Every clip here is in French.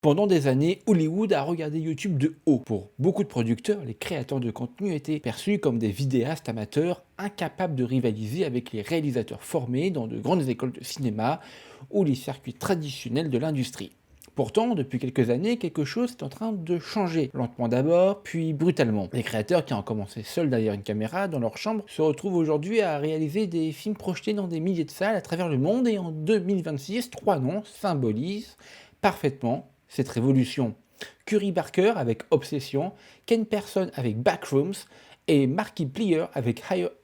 Pendant des années, Hollywood a regardé YouTube de haut. Pour beaucoup de producteurs, les créateurs de contenu étaient perçus comme des vidéastes amateurs incapables de rivaliser avec les réalisateurs formés dans de grandes écoles de cinéma ou les circuits traditionnels de l'industrie. Pourtant, depuis quelques années, quelque chose est en train de changer, lentement d'abord, puis brutalement. Les créateurs qui ont commencé seuls derrière une caméra dans leur chambre se retrouvent aujourd'hui à réaliser des films projetés dans des milliers de salles à travers le monde et en 2026, trois noms symbolisent parfaitement cette révolution. Curry Barker avec Obsession, Ken Person avec Backrooms et Markiplier avec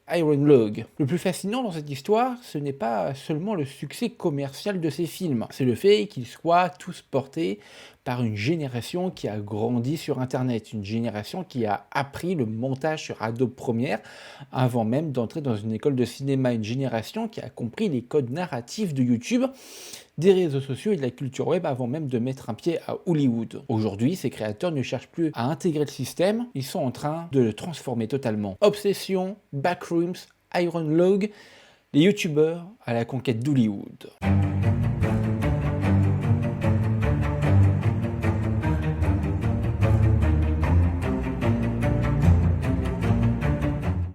Iron Log. Le plus fascinant dans cette histoire, ce n'est pas seulement le succès commercial de ces films, c'est le fait qu'ils soient tous portés par une génération qui a grandi sur Internet, une génération qui a appris le montage sur Adobe Premiere avant même d'entrer dans une école de cinéma, une génération qui a compris les codes narratifs de YouTube, des réseaux sociaux et de la culture web avant même de mettre un pied à Hollywood. Aujourd'hui, ces créateurs ne cherchent plus à intégrer le système, ils sont en train de le transformer totalement. Obsession, Backrooms, Iron Log, les youtubeurs à la conquête d'Hollywood.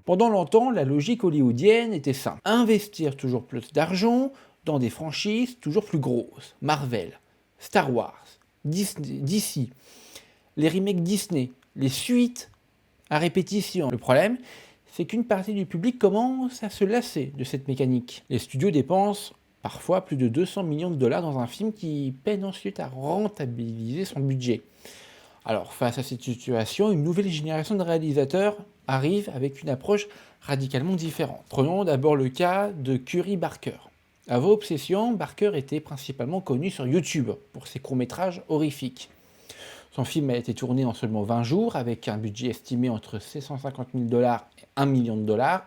Pendant longtemps, la logique hollywoodienne était simple. Investir toujours plus d'argent dans des franchises toujours plus grosses. Marvel, Star Wars, Disney, DC, les remakes Disney, les suites à répétition. Le problème, c'est qu'une partie du public commence à se lasser de cette mécanique. Les studios dépensent parfois plus de 200 millions de dollars dans un film qui peine ensuite à rentabiliser son budget. Alors, face à cette situation, une nouvelle génération de réalisateurs arrive avec une approche radicalement différente. Prenons d'abord le cas de Curry Barker. Avant Obsession, Barker était principalement connu sur YouTube pour ses courts-métrages horrifiques. Son film a été tourné en seulement 20 jours avec un budget estimé entre 750 000 dollars et 1 million de dollars.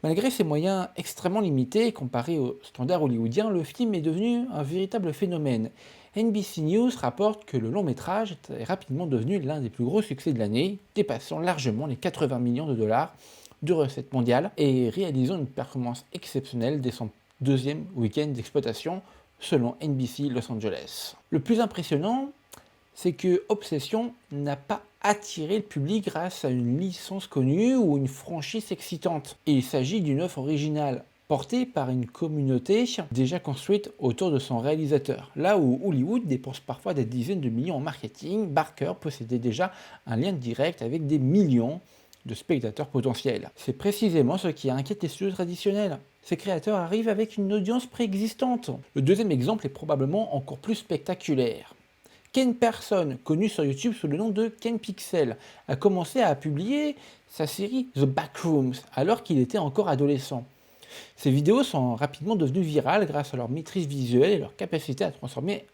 Malgré ses moyens extrêmement limités comparés aux standards hollywoodiens, le film est devenu un véritable phénomène. NBC News rapporte que le long métrage est rapidement devenu l'un des plus gros succès de l'année, dépassant largement les 80 millions de dollars de recettes mondiales et réalisant une performance exceptionnelle dès son deuxième week-end d'exploitation selon NBC Los Angeles. Le plus impressionnant, c'est que Obsession n'a pas attiré le public grâce à une licence connue ou une franchise excitante. Et il s'agit d'une œuvre originale portée par une communauté déjà construite autour de son réalisateur. Là où Hollywood dépense parfois des dizaines de millions en marketing, Barker possédait déjà un lien direct avec des millions de spectateurs potentiels. C'est précisément ce qui inquiète les studios traditionnels. Ces créateurs arrivent avec une audience préexistante. Le deuxième exemple est probablement encore plus spectaculaire. Ken Person, connu sur YouTube sous le nom de Ken Pixel, a commencé à publier sa série The Backrooms alors qu'il était encore adolescent. Ces vidéos sont rapidement devenues virales grâce à leur maîtrise visuelle et leur capacité à transformer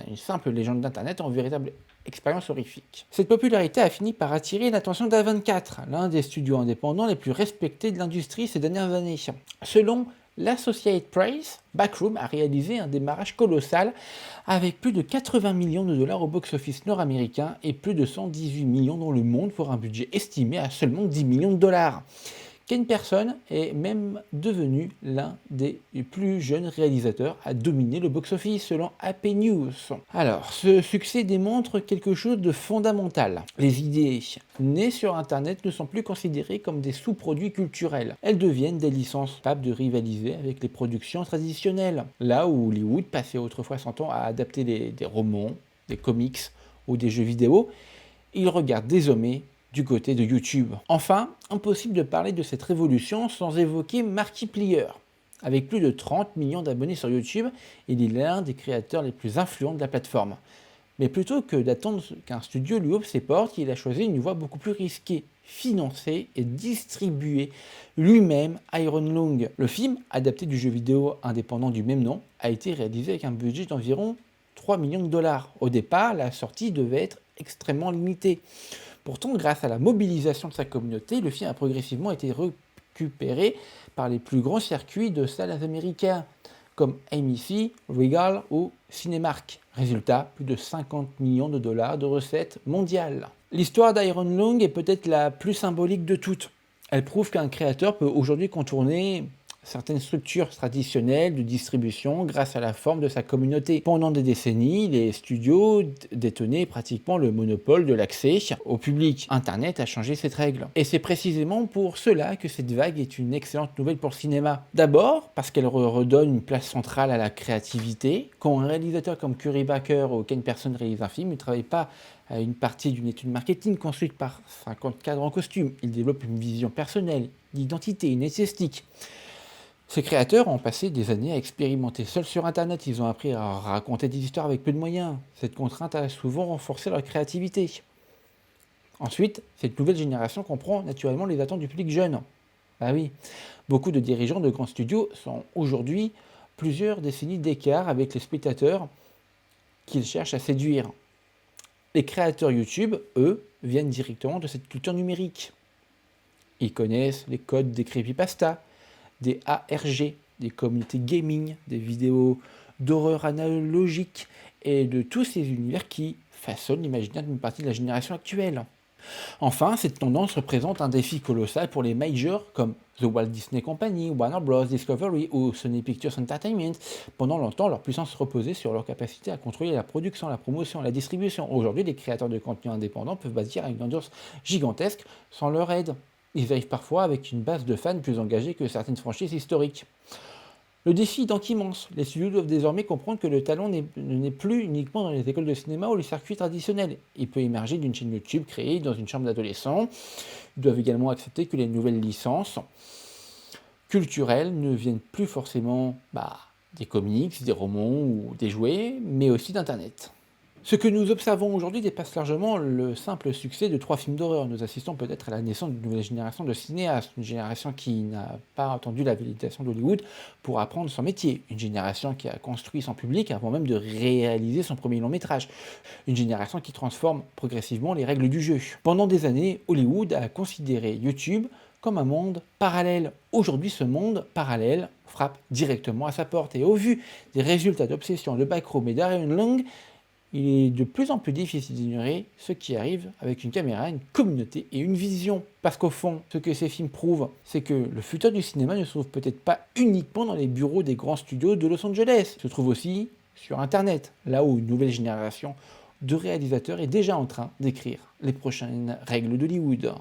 une simple légende d'internet en véritable expérience horrifique. Cette popularité a fini par attirer l'attention d'A24, l'un des studios indépendants les plus respectés de l'industrie ces dernières années. Selon l'Associated Press, Backroom a réalisé un démarrage colossal avec plus de 80 millions de dollars au box-office nord-américain et plus de 118 millions dans le monde pour un budget estimé à seulement 10 millions de dollars. Ken Person est même devenu l'un des plus jeunes réalisateurs à dominer le box-office selon AP News. Alors, ce succès démontre quelque chose de fondamental. Les idées nées sur Internet ne sont plus considérées comme des sous-produits culturels. Elles deviennent des licences capables de rivaliser avec les productions traditionnelles. Là où Hollywood passait autrefois son temps à adapter des romans, des comics ou des jeux vidéo, il regarde désormais du côté de YouTube. Enfin, impossible de parler de cette révolution sans évoquer Markiplier. Avec plus de 30 millions d'abonnés sur YouTube, il est l'un des créateurs les plus influents de la plateforme. Mais plutôt que d'attendre qu'un studio lui ouvre ses portes, il a choisi une voie beaucoup plus risquée, financer et distribuer lui-même Iron Lung. Le film, adapté du jeu vidéo indépendant du même nom, a été réalisé avec un budget d'environ 3 millions de dollars. Au départ, la sortie devait être extrêmement limitée. Pourtant, grâce à la mobilisation de sa communauté, le film a progressivement été récupéré par les plus grands circuits de salles américains, comme AMC, Regal ou Cinemark. Résultat, plus de 50 millions de dollars de recettes mondiales. L'histoire d'Iron Lung est peut-être la plus symbolique de toutes. Elle prouve qu'un créateur peut aujourd'hui contourner certaines structures traditionnelles de distribution grâce à la forme de sa communauté. Pendant des décennies, les studios détenaient pratiquement le monopole de l'accès au public. Internet a changé cette règle. Et c'est précisément pour cela que cette vague est une excellente nouvelle pour le cinéma. D'abord, parce qu'elle redonne une place centrale à la créativité. Quand un réalisateur comme Curry Baker ou Ken Person réalise un film, il ne travaille pas à une partie d'une étude marketing construite par 50 cadres en costume. Il développe une vision personnelle, d'identité, une esthétique. Ces créateurs ont passé des années à expérimenter. Seuls sur Internet, ils ont appris à raconter des histoires avec peu de moyens. Cette contrainte a souvent renforcé leur créativité. Ensuite, cette nouvelle génération comprend naturellement les attentes du public jeune. Ah oui, beaucoup de dirigeants de grands studios sont aujourd'hui plusieurs décennies d'écart avec les spectateurs qu'ils cherchent à séduire. Les créateurs YouTube, eux, viennent directement de cette culture numérique. Ils connaissent les codes des creepypasta, des ARG, des communautés gaming, des vidéos d'horreur analogiques et de tous ces univers qui façonnent l'imaginaire d'une partie de la génération actuelle. Enfin, cette tendance représente un défi colossal pour les majors comme The Walt Disney Company, Warner Bros. Discovery ou Sony Pictures Entertainment. Pendant longtemps, leur puissance reposait sur leur capacité à contrôler la production, la promotion, la distribution. Aujourd'hui, les créateurs de contenu indépendants peuvent bâtir une audience gigantesque sans leur aide. Ils arrivent parfois avec une base de fans plus engagée que certaines franchises historiques. Le défi est donc immense. Les studios doivent désormais comprendre que le talent n'est plus uniquement dans les écoles de cinéma ou les circuits traditionnels. Il peut émerger d'une chaîne YouTube créée dans une chambre d'adolescents. Ils doivent également accepter que les nouvelles licences culturelles ne viennent plus forcément des comics, des romans ou des jouets, mais aussi d'Internet. Ce que nous observons aujourd'hui dépasse largement le simple succès de 3 films d'horreur. Nous assistons peut-être à la naissance d'une nouvelle génération de cinéastes, une génération qui n'a pas attendu la validation d'Hollywood pour apprendre son métier, une génération qui a construit son public avant même de réaliser son premier long métrage, une génération qui transforme progressivement les règles du jeu. Pendant des années, Hollywood a considéré YouTube comme un monde parallèle. Aujourd'hui, ce monde parallèle frappe directement à sa porte et au vu des résultats d'Obsession, de Backroom et d'Arion Long, il est de plus en plus difficile d'ignorer ce qui arrive avec une caméra, une communauté et une vision. Parce qu'au fond, ce que ces films prouvent, c'est que le futur du cinéma ne se trouve peut-être pas uniquement dans les bureaux des grands studios de Los Angeles. Il se trouve aussi sur Internet, là où une nouvelle génération de réalisateurs est déjà en train d'écrire les prochaines règles d'Hollywood.